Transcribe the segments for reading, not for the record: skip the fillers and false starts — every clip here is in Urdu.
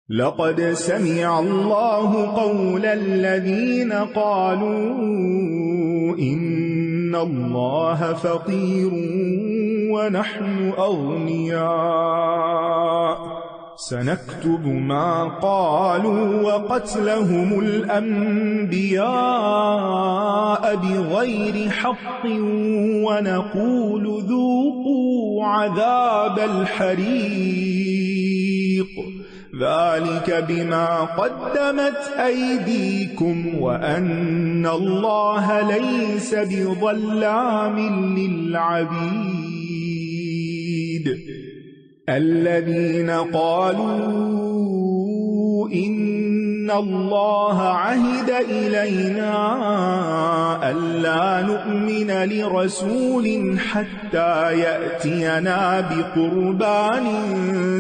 لقد سمع الله قول الذين قالوا إن الله فقير ونحن أغنياء سنكتب ما قالوا وقتلهم الأنبياء بغير حق ونقول ذوقوا عذاب الحريق ذلك بما قدمت أيديكم وأن الله ليس بظلام للعبيد الذين قالوا إن الله عهد إلينا ألا نؤمن لرسول حتى يأتينا بقربان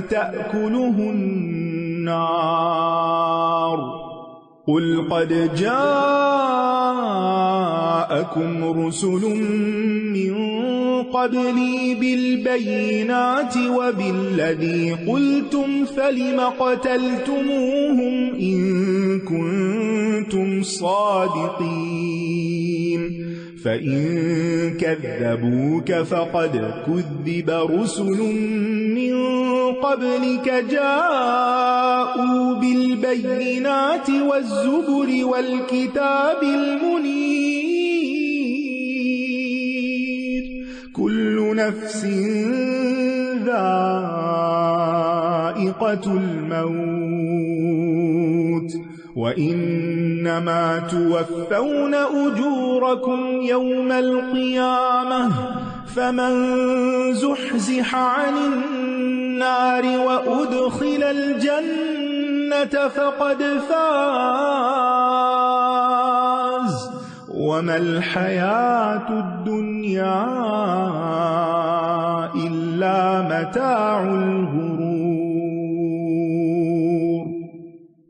تأكله النار قل قد جاءكم رسل من قبلي بالبينات وبالذي قلتم فلم قتلتموهم إن كنتم صادقين فإن كذبوك فقد كذب رسل من قبلك جاءوا بالبينات والزبر والكتاب المنير كل نفس ذائقة الموت وإنما توفون أجوركم يوم القيامة فمن زحزح عن النار وأدخل الجنة فقد فاز وما الحياة الدنيا إلا متاع الغرور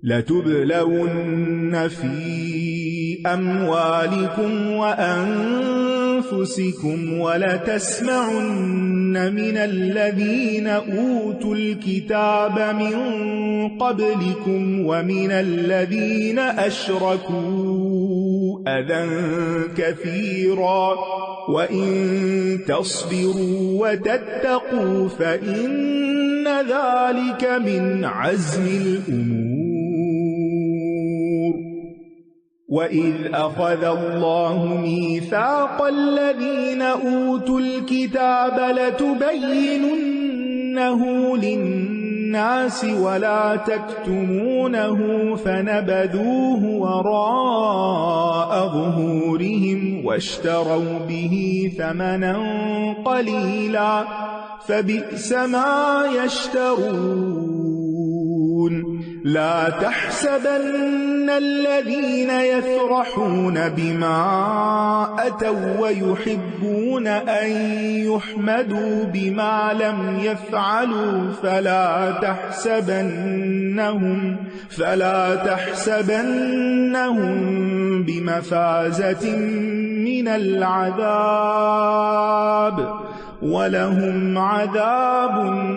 لتبلون في أموالكم وأنفسكم ولتسمعن من الذين أوتوا الكتاب من قبلكم ومن الذين أشركوا أذى كثيرا وإن تصبروا وتتقوا فإن ذلك من عزم الأمور وإذ أخذ الله ميثاق الذين أوتوا الكتاب لتبيننه للناس ولا تكتمونه فنبذوه وراء ظهورهم واشتروا به ثمنا قليلا فبئس ما يشترون لا تحسبن الذين يفرحون بما أتوا ويحبون أن يحمدوا بما لم يفعلوا فلا تحسبنهم بمفازة من العذاب ولهم عذاب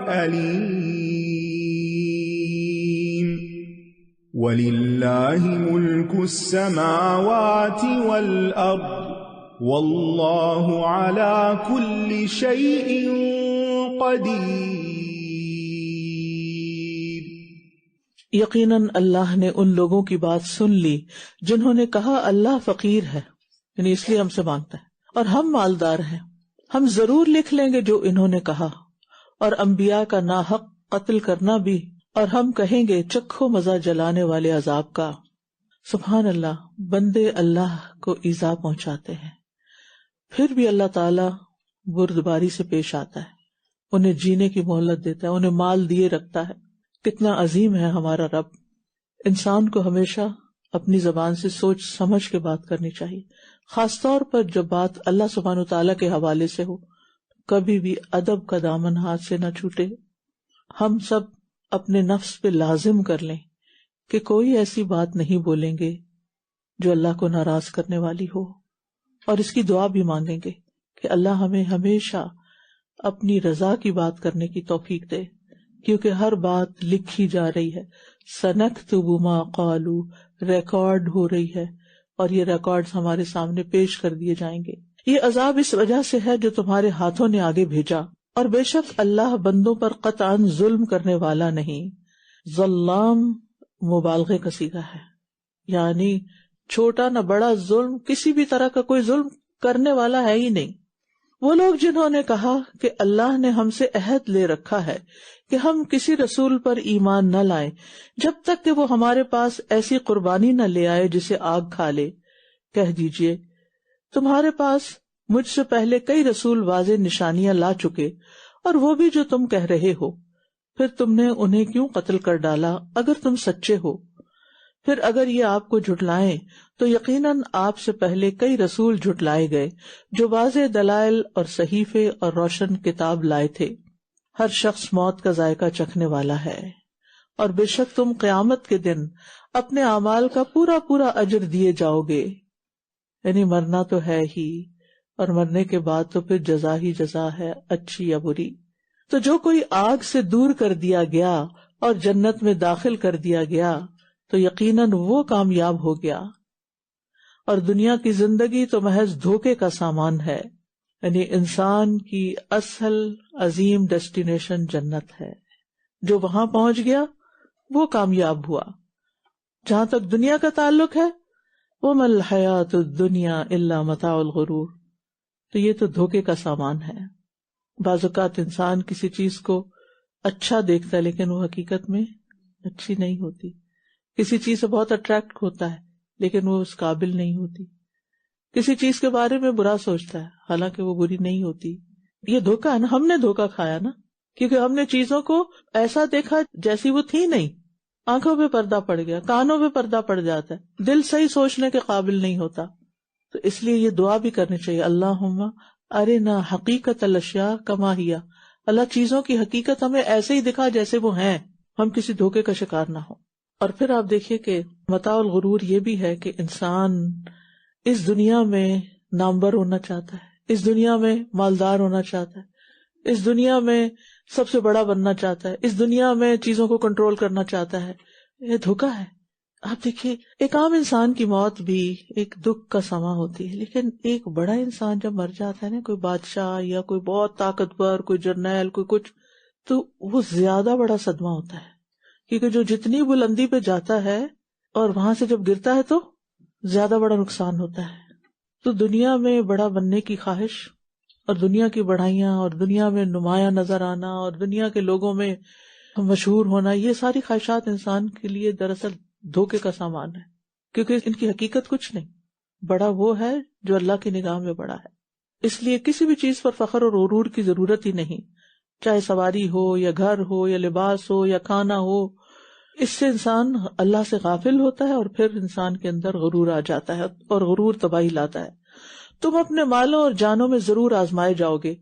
أليم ولله ملك السماوات والأرض والله على كل شيء قدیر۔ یقیناً اللہ نے ان لوگوں کی بات سن لی جنہوں نے کہا اللہ فقیر ہے، یعنی اس لیے ہم سے مانگتا ہے، اور ہم مالدار ہیں، ہم ضرور لکھ لیں گے جو انہوں نے کہا، اور انبیاء کا ناحق قتل کرنا بھی، اور ہم کہیں گے چکھو مزہ جلانے والے عذاب کا۔ سبحان اللہ، بندے اللہ کو ایذا پہنچاتے ہیں، پھر بھی اللہ تعالیٰ بردباری سے پیش آتا ہے، انہیں جینے کی مہلت دیتا ہے، انہیں مال دیے رکھتا ہے۔ کتنا عظیم ہے ہمارا رب۔ انسان کو ہمیشہ اپنی زبان سے سوچ سمجھ کے بات کرنی چاہیے، خاص طور پر جب بات اللہ سبحانہ وتعالیٰ کے حوالے سے ہو، کبھی بھی ادب کا دامن ہاتھ سے نہ چھوٹے۔ ہم سب اپنے نفس پہ لازم کر لیں کہ کوئی ایسی بات نہیں بولیں گے جو اللہ کو ناراض کرنے والی ہو، اور اس کی دعا بھی مانگیں گے کہ اللہ ہمیں ہمیشہ اپنی رضا کی بات کرنے کی توفیق دے، کیونکہ ہر بات لکھی جا رہی ہے، سنکتب ما قالوا، ریکارڈ ہو رہی ہے اور یہ ریکارڈز ہمارے سامنے پیش کر دیے جائیں گے. یہ عذاب اس وجہ سے ہے جو تمہارے ہاتھوں نے آگے بھیجا، اور بے شک اللہ بندوں پر قطعاً ظلم کرنے والا نہیں. ظلام مبالغے کا صیغہ ہے، یعنی چھوٹا نہ بڑا ظلم، کسی بھی طرح کا کوئی ظلم کرنے والا ہے ہی نہیں. وہ لوگ جنہوں نے کہا کہ اللہ نے ہم سے عہد لے رکھا ہے کہ ہم کسی رسول پر ایمان نہ لائیں جب تک کہ وہ ہمارے پاس ایسی قربانی نہ لے آئے جسے آگ کھا لے، کہہ دیجئے تمہارے پاس مجھ سے پہلے کئی رسول واضح نشانیاں لا چکے، اور وہ بھی جو تم کہہ رہے ہو، پھر تم نے انہیں کیوں قتل کر ڈالا اگر تم سچے ہو؟ پھر اگر یہ آپ کو جھٹلائیں تو یقیناً آپ سے پہلے کئی رسول جھٹلائے گئے جو واضح دلائل اور صحیفے اور روشن کتاب لائے تھے. ہر شخص موت کا ذائقہ چکھنے والا ہے، اور بے شک تم قیامت کے دن اپنے اعمال کا پورا پورا اجر دیے جاؤ گے. یعنی مرنا تو ہے ہی، اور مرنے کے بعد تو پھر جزا ہی جزا ہے، اچھی یا بری. تو جو کوئی آگ سے دور کر دیا گیا اور جنت میں داخل کر دیا گیا تو یقیناً وہ کامیاب ہو گیا، اور دنیا کی زندگی تو محض دھوکے کا سامان ہے. یعنی انسان کی اصل عظیم ڈیسٹینیشن جنت ہے، جو وہاں پہنچ گیا وہ کامیاب ہوا. جہاں تک دنیا کا تعلق ہے، وَمَا الْحَيَاةُ الدُّنْيَا إِلَّا مَتَاعُ الْغُرُورِ، تو یہ تو دھوکے کا سامان ہے. بعض اوقات انسان کسی چیز کو اچھا دیکھتا ہے لیکن وہ حقیقت میں اچھی نہیں ہوتی. کسی چیز سے بہت اٹریکٹ ہوتا ہے لیکن وہ اس قابل نہیں ہوتی. کسی چیز کے بارے میں برا سوچتا ہے حالانکہ وہ بری نہیں ہوتی. یہ دھوکا ہے نا، ہم نے دھوکا کھایا نا، کیونکہ ہم نے چیزوں کو ایسا دیکھا جیسی وہ تھی نہیں. آنکھوں پہ پردہ پڑ گیا، کانوں پہ پردہ پڑ جاتا ہے، دل صحیح سوچنے کے قابل نہیں ہوتا. تو اس لیے یہ دعا بھی کرنی چاہیے، اللہم ارنا حقیقت الاشیاء کما ہی، اللہ چیزوں کی حقیقت ہمیں ایسے ہی دکھا جیسے وہ ہیں، ہم کسی دھوکے کا شکار نہ ہو. اور پھر آپ دیکھیے کہ متاع الغرور یہ بھی ہے کہ انسان اس دنیا میں نامور ہونا چاہتا ہے، اس دنیا میں مالدار ہونا چاہتا ہے، اس دنیا میں سب سے بڑا بننا چاہتا ہے، اس دنیا میں چیزوں کو کنٹرول کرنا چاہتا ہے. یہ دھوکا ہے. آپ دیکھیے ایک عام انسان کی موت بھی ایک دکھ کا سما ہوتی ہے، لیکن ایک بڑا انسان جب مر جاتا ہے نا، کوئی بادشاہ یا کوئی بہت طاقتور، کوئی جرنیل، کوئی کچھ، تو وہ زیادہ بڑا صدمہ ہوتا ہے. کیونکہ جو جتنی بلندی پہ جاتا ہے اور وہاں سے جب گرتا ہے تو زیادہ بڑا نقصان ہوتا ہے. تو دنیا میں بڑا بننے کی خواہش اور دنیا کی بڑھائیاں اور دنیا میں نمایاں نظر آنا اور دنیا کے لوگوں میں مشہور ہونا، یہ ساری خواہشات انسان کے لیے دراصل دھوکے کا سامان ہے، کیونکہ ان کی حقیقت کچھ نہیں. بڑا وہ ہے جو اللہ کی نگاہ میں بڑا ہے. اس لیے کسی بھی چیز پر فخر اور غرور کی ضرورت ہی نہیں، چاہے سواری ہو یا گھر ہو یا لباس ہو یا کھانا ہو. اس سے انسان اللہ سے غافل ہوتا ہے اور پھر انسان کے اندر غرور آ جاتا ہے اور غرور تباہی لاتا ہے. تم اپنے مالوں اور جانوں میں ضرور آزمائے جاؤ گے،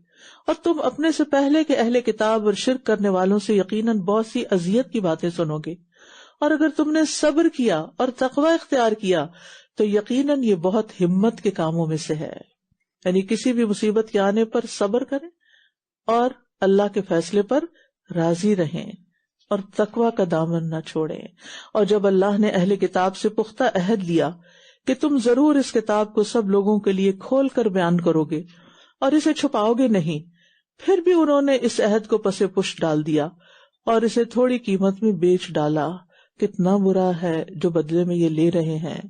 اور تم اپنے سے پہلے کے اہل کتاب اور شرک کرنے والوں سے یقیناً بہت سی اذیت کی باتیں سنو گے. اور اگر تم نے صبر کیا اور تقوی اختیار کیا تو یقیناً یہ بہت ہمت کے کاموں میں سے ہے. یعنی کسی بھی مصیبت کے آنے پر صبر کریں اور اللہ کے فیصلے پر راضی رہیں اور تقوی کا دامن نہ چھوڑیں. اور جب اللہ نے اہل کتاب سے پختہ عہد لیا کہ تم ضرور اس کتاب کو سب لوگوں کے لیے کھول کر بیان کرو گے اور اسے چھپاؤ گے نہیں، پھر بھی انہوں نے اس عہد کو پس پش ڈال دیا اور اسے تھوڑی قیمت میں بیچ ڈالا. کتنا برا ہے جو بدلے میں یہ لے رہے ہیں.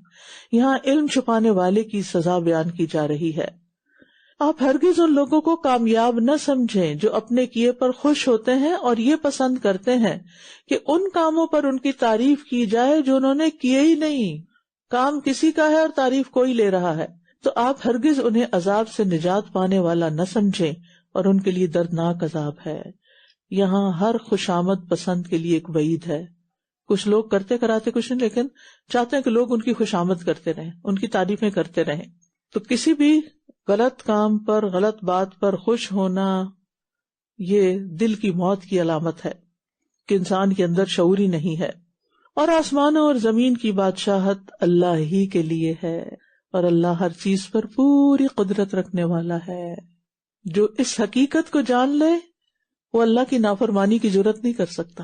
یہاں علم چھپانے والے کی سزا بیان کی جا رہی ہے. آپ ہرگز ان لوگوں کو کامیاب نہ سمجھیں جو اپنے کیے پر خوش ہوتے ہیں اور یہ پسند کرتے ہیں کہ ان کاموں پر ان کی تعریف کی جائے جو انہوں نے کیے ہی نہیں. کام کسی کا ہے اور تعریف کوئی لے رہا ہے. تو آپ ہرگز انہیں عذاب سے نجات پانے والا نہ سمجھیں اور ان کے لیے دردناک عذاب ہے. یہاں ہر خوشامد پسند کے لیے ایک وعید ہے. کچھ لوگ کرتے کراتے کچھ نہیں، لیکن چاہتے ہیں کہ لوگ ان کی خوشامد کرتے رہیں، ان کی تعریفیں کرتے رہیں. تو کسی بھی غلط کام پر، غلط بات پر خوش ہونا یہ دل کی موت کی علامت ہے کہ انسان کے اندر شعور ہی نہیں ہے. اور آسمانوں اور زمین کی بادشاہت اللہ ہی کے لیے ہے، اور اللہ ہر چیز پر پوری قدرت رکھنے والا ہے. جو اس حقیقت کو جان لے وہ اللہ کی نافرمانی کی جرات نہیں کر سکتا.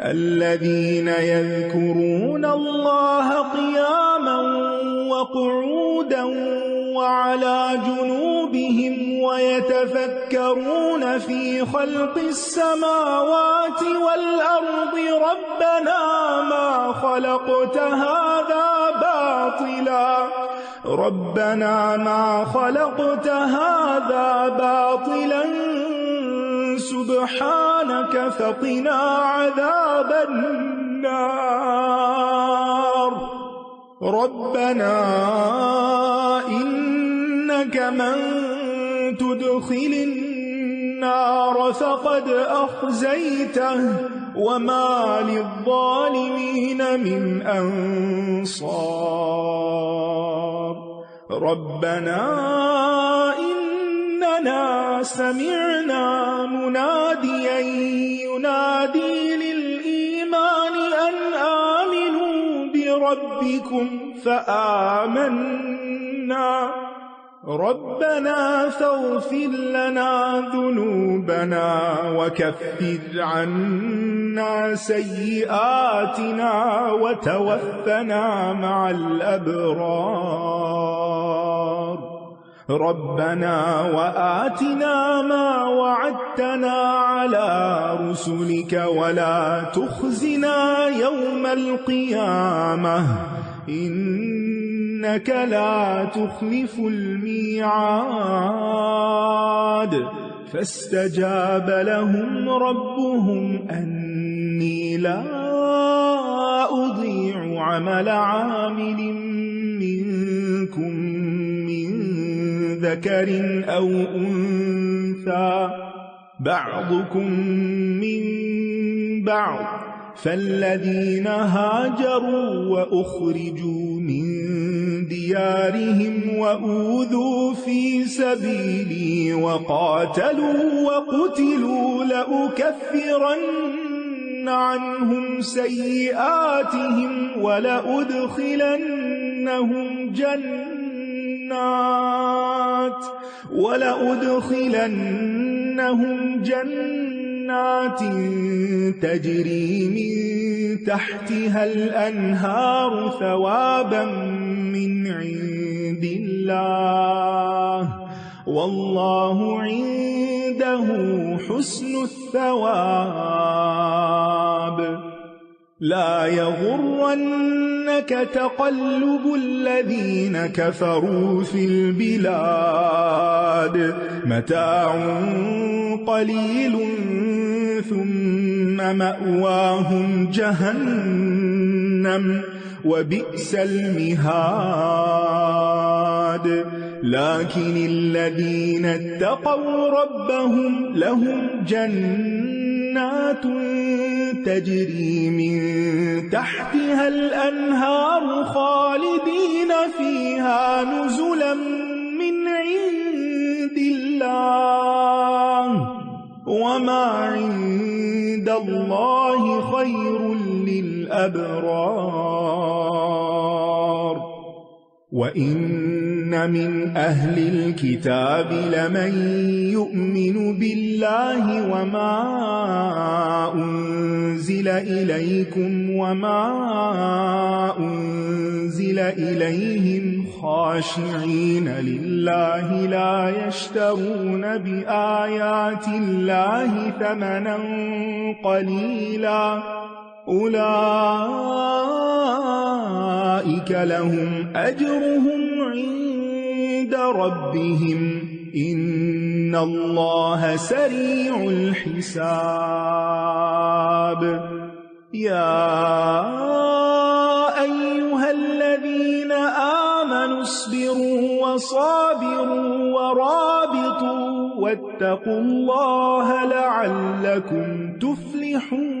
الذين يذكرون الله قياما وقعودا وعلى جنوبهم ويتفكرون في خلق السماوات والأرض ربنا ما خلقت هذا باطلا سبحانك فقنا عذاب النار ربنا إنك من تدخل النار فقد أخزيته وما للظالمين من أنصار ربنا إننا سمعنا مناديا ينادي للإيمان أن آمنوا بربكم فآمنا ربنا فاغفر لنا ذنوبنا وكفر عنا سيئاتنا وتوفنا مع الأبرار ربنا وآتنا ما وعدتنا على رسلك ولا تخزنا يوم القيامة إنك لا تخلف الميعاد فاستجاب لهم ربهم أني لا أضيع عمل عامل منكم من ذكر أو أنثى بعضكم من بعض فالذين هاجروا وأخرجوا من ديارهم وأوذوا في سبيلي وقاتلوا وقتلوا لأكفرن عنهم سيئاتهم ولأدخلنهم جنات تجري من تحتها الأنهار ثوابا من عند الله والله عنده حسن الثواب لا يغرنك تقلب الذين كفروا في البلاد متاع قليل ثم مأواهم جهنم وبئس المهاد لكن الذين اتقوا ربهم لهم جنات تجري من تحتها الأنهار خالدين فيها نزلا من عند الله وما عند الله خير للأبرار وإن من أهل الكتاب لمن يؤمن بالله وما أنزل إليكم وما أنزل إليهم خاشعين لله لا يشترون بآيات الله ثمنا قليلا أولئك لهم أجرهم عند ربهم إن الله سريع الحساب يا أيها الذين آمنوا اصبروا وصابروا ورابطوا واتقوا الله لعلكم تفلحون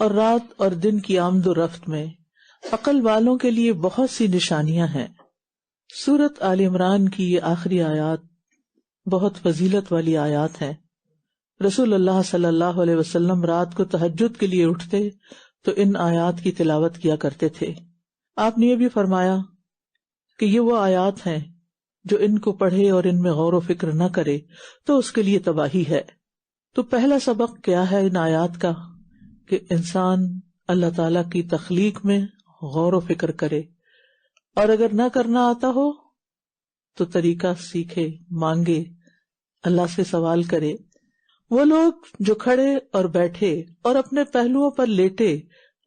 اور رات اور دن کی آمد و رفت میں عقل والوں کے لیے بہت سی نشانیاں ہیں۔ سورۃ آل عمران کی یہ آخری آیات بہت فضیلت والی آیات ہیں۔ رسول اللہ صلی اللہ علیہ وسلم رات کو تہجد کے لیے اٹھتے تو ان آیات کی تلاوت کیا کرتے تھے۔ آپ نے یہ بھی فرمایا کہ یہ وہ آیات ہیں جو ان کو پڑھے اور ان میں غور و فکر نہ کرے تو اس کے لیے تباہی ہے۔ تو پہلا سبق کیا ہے ان آیات کا؟ کہ انسان اللہ تعالی کی تخلیق میں غور و فکر کرے، اور اگر نہ کرنا آتا ہو تو طریقہ سیکھے، مانگے، اللہ سے سوال کرے۔ وہ لوگ جو کھڑے اور بیٹھے اور اپنے پہلوؤں پر لیٹے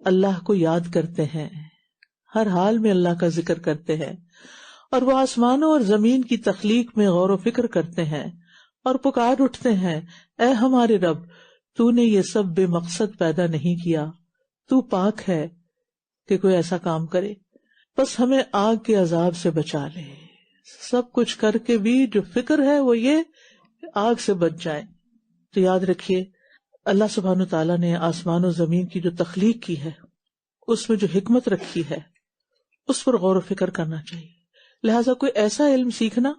اللہ کو یاد کرتے ہیں، ہر حال میں اللہ کا ذکر کرتے ہیں، اور وہ آسمانوں اور زمین کی تخلیق میں غور و فکر کرتے ہیں اور پکار اٹھتے ہیں، اے ہمارے رب، تو نے یہ سب بے مقصد پیدا نہیں کیا، تو پاک ہے کہ کوئی ایسا کام کرے، بس ہمیں آگ کے عذاب سے بچا لے۔ سب کچھ کر کے بھی جو فکر ہے وہ یہ کہ آگ سے بچ جائیں۔ تو یاد رکھیے اللہ سبحانہ تعالیٰ نے آسمان و زمین کی جو تخلیق کی ہے اس میں جو حکمت رکھی ہے اس پر غور و فکر کرنا چاہیے۔ لہٰذا کوئی ایسا علم سیکھنا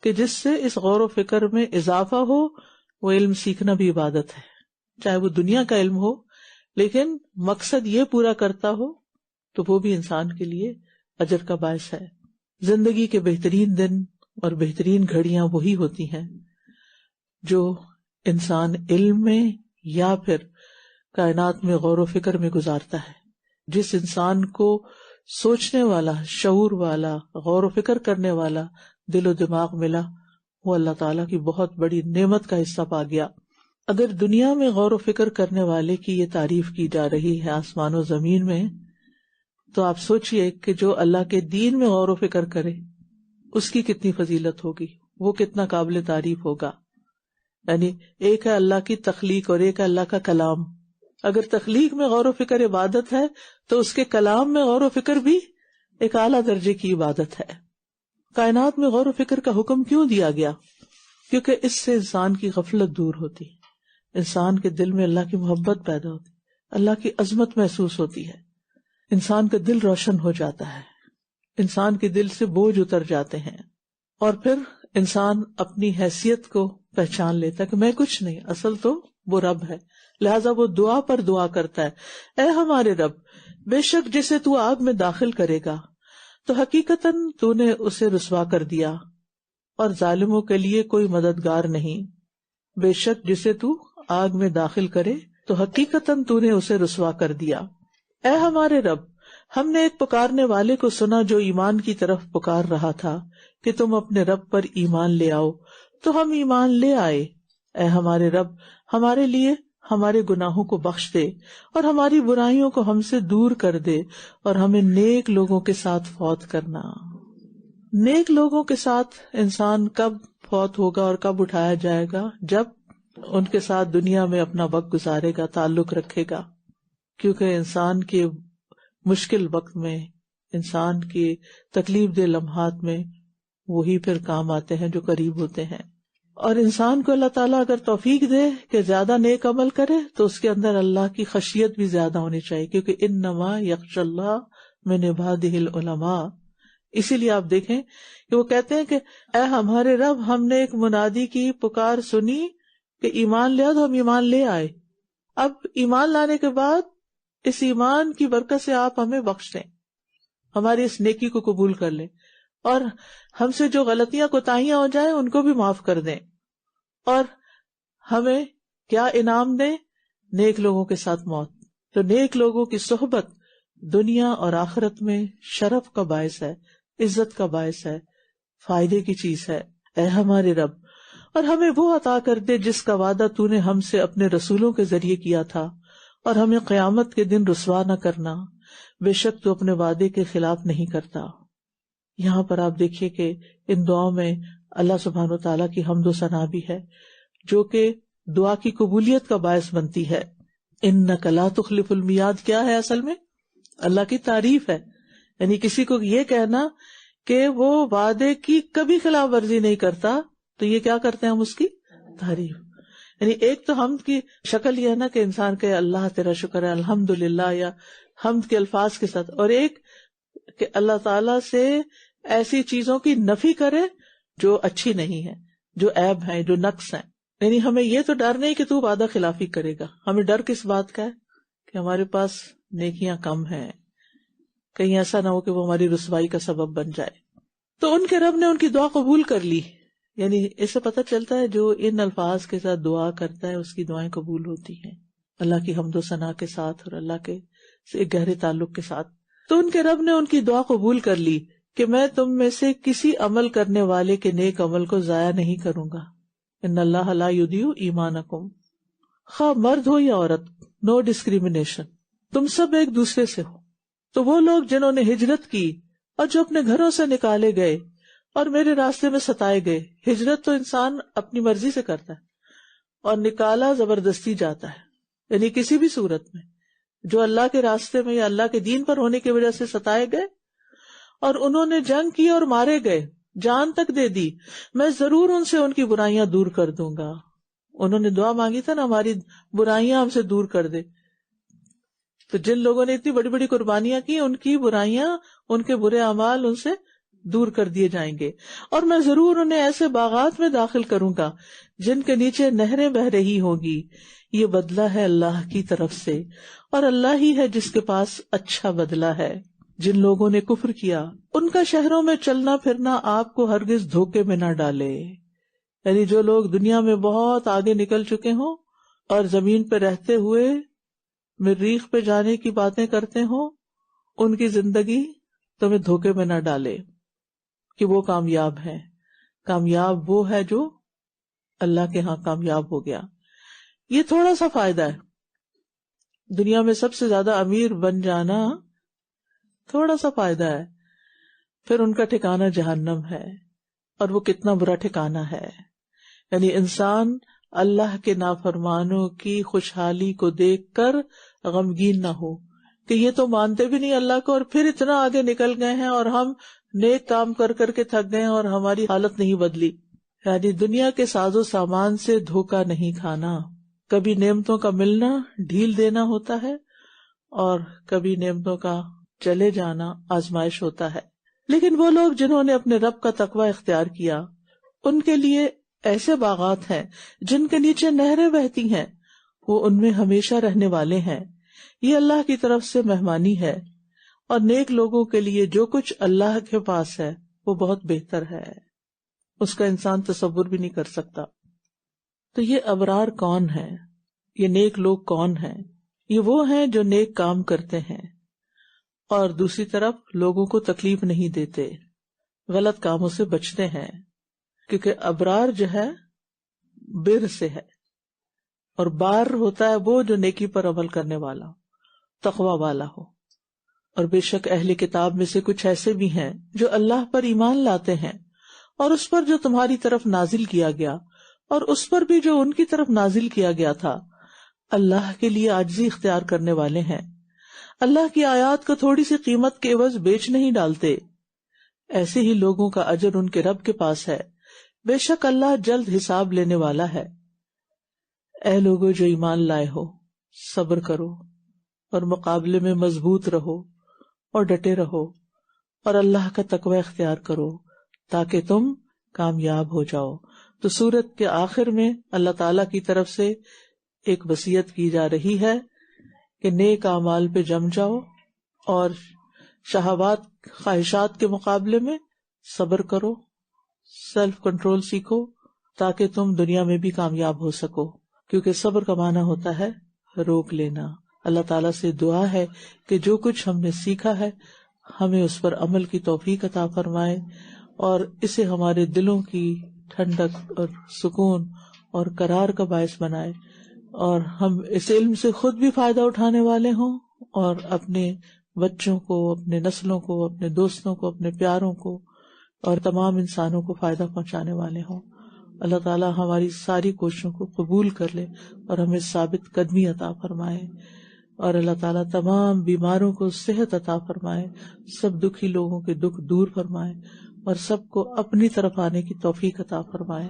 کہ جس سے اس غور و فکر میں اضافہ ہو، وہ علم سیکھنا بھی عبادت ہے، چاہے وہ دنیا کا علم ہو، لیکن مقصد یہ پورا کرتا ہو تو وہ بھی انسان کے لیے اجر کا باعث ہے۔ زندگی کے بہترین دن اور بہترین گھڑیاں وہی ہوتی ہیں جو انسان علم میں یا پھر کائنات میں غور و فکر میں گزارتا ہے۔ جس انسان کو سوچنے والا، شعور والا، غور و فکر کرنے والا دل و دماغ ملا، وہ اللہ تعالیٰ کی بہت بڑی نعمت کا حصہ پا گیا۔ اگر دنیا میں غور و فکر کرنے والے کی یہ تعریف کی جا رہی ہے آسمان و زمین میں، تو آپ سوچئے کہ جو اللہ کے دین میں غور و فکر کرے اس کی کتنی فضیلت ہوگی، وہ کتنا قابل تعریف ہوگا۔ یعنی ایک ہے اللہ کی تخلیق اور ایک ہے اللہ کا کلام۔ اگر تخلیق میں غور و فکر عبادت ہے تو اس کے کلام میں غور و فکر بھی ایک اعلیٰ درجے کی عبادت ہے۔ کائنات میں غور و فکر کا حکم کیوں دیا گیا؟ کیونکہ اس سے انسان کی غفلت دور ہوتی، انسان کے دل میں اللہ کی محبت پیدا ہوتی، اللہ کی عظمت محسوس ہوتی ہے، انسان کا دل روشن ہو جاتا ہے، انسان کے دل سے بوجھ اتر جاتے ہیں، اور پھر انسان اپنی حیثیت کو پہچان لیتا ہے کہ میں کچھ نہیں، اصل تو وہ رب ہے۔ لہٰذا وہ دعا پر دعا کرتا ہے، اے ہمارے رب، بے شک جسے تو آگ میں داخل کرے گا تو حقیقتاً تو نے اسے رسوا کر دیا، اور ظالموں کے لیے کوئی مددگار نہیں۔ بے شک جسے تو آگ میں داخل کرے تو حقیقتاً تو نے اسے رسوا کر دیا۔ اے ہمارے رب، ہم نے ایک پکارنے والے کو سنا جو ایمان کی طرف پکار رہا تھا کہ تم اپنے رب پر ایمان لے آؤ، تو ہم ایمان لے آئے۔ اے ہمارے رب، ہمارے لیے ہمارے گناہوں کو بخش دے اور ہماری برائیوں کو ہم سے دور کر دے، اور ہمیں نیک لوگوں کے ساتھ فوت کرنا۔ نیک لوگوں کے ساتھ انسان کب فوت ہوگا اور کب اٹھایا جائے گا؟ جب ان کے ساتھ دنیا میں اپنا وقت گزارے گا، تعلق رکھے گا، کیونکہ انسان کے مشکل وقت میں، انسان کے تکلیف دہ لمحات میں وہی پھر کام آتے ہیں جو قریب ہوتے ہیں۔ اور انسان کو اللہ تعالیٰ اگر توفیق دے کہ زیادہ نیک عمل کرے تو اس کے اندر اللہ کی خشیت بھی زیادہ ہونی چاہیے، کیونکہ انما یخشی اللہ من عبادہ العلماء۔ اسی لیے آپ دیکھیں کہ وہ کہتے ہیں کہ اے ہمارے رب، ہم نے ایک منادی کی پکار سنی کہ ایمان لے آؤ، تو ہم ایمان لے آئے۔ اب ایمان لانے کے بعد اس ایمان کی برکت سے آپ ہمیں بخش دیں، ہماری اس نیکی کو قبول کر لیں، اور ہم سے جو غلطیاں کوتاہیاں ہو جائیں ان کو بھی معاف کر دیں، اور ہمیں کیا انعام دیں؟ نیک لوگوں کے ساتھ موت۔ تو نیک لوگوں کی صحبت دنیا اور آخرت میں شرف کا باعث ہے، عزت کا باعث ہے، فائدے کی چیز ہے۔ اے ہمارے رب، اور ہمیں وہ عطا کر دے جس کا وعدہ تو نے ہم سے اپنے رسولوں کے ذریعے کیا تھا، اور ہمیں قیامت کے دن رسوا نہ کرنا، بے شک تو اپنے وعدے کے خلاف نہیں کرتا۔ یہاں پر آپ دیکھیے کہ ان دعاؤں میں اللہ سبحانہ و تعالیٰ کی حمد و ثنا بھی ہے، جو کہ دعا کی قبولیت کا باعث بنتی ہے۔ انک لا تخلف المیعاد کیا ہے؟ اصل میں اللہ کی تعریف ہے، یعنی کسی کو یہ کہنا کہ وہ وعدے کی کبھی خلاف ورزی نہیں کرتا، تو یہ کیا کرتے ہیں ہم اس کی تعریف، یعنی ایک تو حمد کی شکل یہ ہے نا کہ انسان کہ اللہ تیرا شکر ہے الحمدللہ یا حمد کے الفاظ کے ساتھ، اور ایک کہ اللہ تعالی سے ایسی چیزوں کی نفی کرے جو اچھی نہیں ہے، جو عیب ہیں، جو نقص ہیں. یعنی ہمیں یہ تو ڈر نہیں کہ تو وعدہ خلافی کرے گا، ہمیں ڈر کس بات کا ہے کہ ہمارے پاس نیکیاں کم ہیں، کہیں ایسا نہ ہو کہ وہ ہماری رسوائی کا سبب بن جائے. تو ان کے رب نے ان کی دعا قبول کر لی. یعنی اس سے پتہ چلتا ہے جو ان الفاظ کے ساتھ دعا کرتا ہے اس کی دعائیں قبول ہوتی ہیں، اللہ کی حمد و ثنا کے ساتھ اور اللہ کے سے ایک گہرے تعلق کے ساتھ. تو ان کے رب نے ان کی دعا قبول کر لی کہ میں تم میں سے کسی عمل کرنے والے کے نیک عمل کو ضائع نہیں کروں گا. ان اللہ لا یضیع ایمانکم، خواہ مرد ہو یا عورت، نو ڈسکریمنیشن، تم سب ایک دوسرے سے ہو. تو وہ لوگ جنہوں نے ہجرت کی اور جو اپنے گھروں سے نکالے گئے اور میرے راستے میں ستائے گئے. ہجرت تو انسان اپنی مرضی سے کرتا ہے اور نکالا زبردستی جاتا ہے، یعنی کسی بھی صورت میں جو اللہ کے راستے میں یا اللہ کے دین پر ہونے کی وجہ سے ستائے گئے اور انہوں نے جنگ کی اور مارے گئے، جان تک دے دی، میں ضرور ان سے ان کی برائیاں دور کر دوں گا. انہوں نے دعا مانگی تھا نا ہماری برائیاں ہم سے دور کر دے. تو جن لوگوں نے اتنی بڑی بڑی قربانیاں کی ان کی برائیاں، ان کے برے اعمال ان سے دور کر دیے جائیں گے. اور میں ضرور انہیں ایسے باغات میں داخل کروں گا جن کے نیچے نہریں بہ رہی ہوگی. یہ بدلہ ہے اللہ کی طرف سے، اور اللہ ہی ہے جس کے پاس اچھا بدلہ ہے. جن لوگوں نے کفر کیا ان کا شہروں میں چلنا پھرنا آپ کو ہرگز دھوکے میں نہ ڈالے. یعنی جو لوگ دنیا میں بہت آگے نکل چکے ہوں اور زمین پہ رہتے ہوئے مریخ پہ جانے کی باتیں کرتے ہوں، ان کی زندگی تمہیں دھوکے میں نہ ڈالے کہ وہ کامیاب ہے. کامیاب وہ ہے جو اللہ کے ہاں کامیاب ہو گیا. یہ تھوڑا سا فائدہ ہے، دنیا میں سب سے زیادہ امیر بن جانا تھوڑا سا فائدہ ہے، پھر ان کا ٹھکانہ جہنم ہے، اور وہ کتنا برا ٹھکانہ ہے. یعنی انسان اللہ کے نافرمانوں کی خوشحالی کو دیکھ کر غمگین نہ ہو کہ یہ تو مانتے بھی نہیں اللہ کو اور پھر اتنا آگے نکل گئے ہیں اور ہم نیک کام کر کر کے تھک گئے ہیں اور ہماری حالت نہیں بدلی. یعنی دنیا کے ساز و سامان سے دھوکہ نہیں کھانا. کبھی نعمتوں کا ملنا ڈھیل دینا ہوتا ہے اور کبھی نعمتوں کا چلے جانا آزمائش ہوتا ہے. لیکن وہ لوگ جنہوں نے اپنے رب کا تقوی اختیار کیا ان کے لیے ایسے باغات ہیں جن کے نیچے نہریں بہتی ہیں، وہ ان میں ہمیشہ رہنے والے ہیں. یہ اللہ کی طرف سے مہمانی ہے، اور نیک لوگوں کے لیے جو کچھ اللہ کے پاس ہے وہ بہت بہتر ہے، اس کا انسان تصور بھی نہیں کر سکتا. تو یہ ابرار کون ہیں؟ یہ نیک لوگ کون ہیں؟ یہ وہ ہیں جو نیک کام کرتے ہیں اور دوسری طرف لوگوں کو تکلیف نہیں دیتے، غلط کاموں سے بچتے ہیں. کیونکہ ابرار جو ہے بر سے ہے، اور بار ہوتا ہے وہ جو نیکی پر عمل کرنے والا، تقوی والا ہو. اور بے شک اہل کتاب میں سے کچھ ایسے بھی ہیں جو اللہ پر ایمان لاتے ہیں اور اس پر جو تمہاری طرف نازل کیا گیا اور اس پر بھی جو ان کی طرف نازل کیا گیا تھا، اللہ کے لیے عاجزی اختیار کرنے والے ہیں. اللہ کی آیات کو تھوڑی سی قیمت کے عوض بیچ نہیں ڈالتے. ایسے ہی لوگوں کا اجر ان کے رب کے پاس ہے، بے شک اللہ جلد حساب لینے والا ہے. اے لوگو جو ایمان لائے ہو، صبر کرو اور مقابلے میں مضبوط رہو اور ڈٹے رہو اور اللہ کا تقوی اختیار کرو تاکہ تم کامیاب ہو جاؤ. تو سورت کے آخر میں اللہ تعالیٰ کی طرف سے ایک وصیت کی جا رہی ہے کہ نیک اعمال پہ جم جاؤ اور شہوات خواہشات کے مقابلے میں صبر کرو، سیلف کنٹرول سیکھو تاکہ تم دنیا میں بھی کامیاب ہو سکو. کیونکہ صبر کا معنی ہوتا ہے روک لینا. اللہ تعالیٰ سے دعا ہے کہ جو کچھ ہم نے سیکھا ہے ہمیں اس پر عمل کی توفیق عطا فرمائے اور اسے ہمارے دلوں کی ٹھنڈک اور سکون اور قرار کا باعث بنائے، اور ہم اس علم سے خود بھی فائدہ اٹھانے والے ہوں اور اپنے بچوں کو، اپنے نسلوں کو، اپنے دوستوں کو، اپنے پیاروں کو اور تمام انسانوں کو فائدہ پہنچانے والے ہوں. اللہ تعالیٰ ہماری ساری کوششوں کو قبول کر لے اور ہمیں ثابت قدمی عطا فرمائے، اور اللہ تعالیٰ تمام بیماروں کو صحت عطا فرمائے، سب دکھی لوگوں کے دکھ دور فرمائے اور سب کو اپنی طرف آنے کی توفیق عطا فرمائے.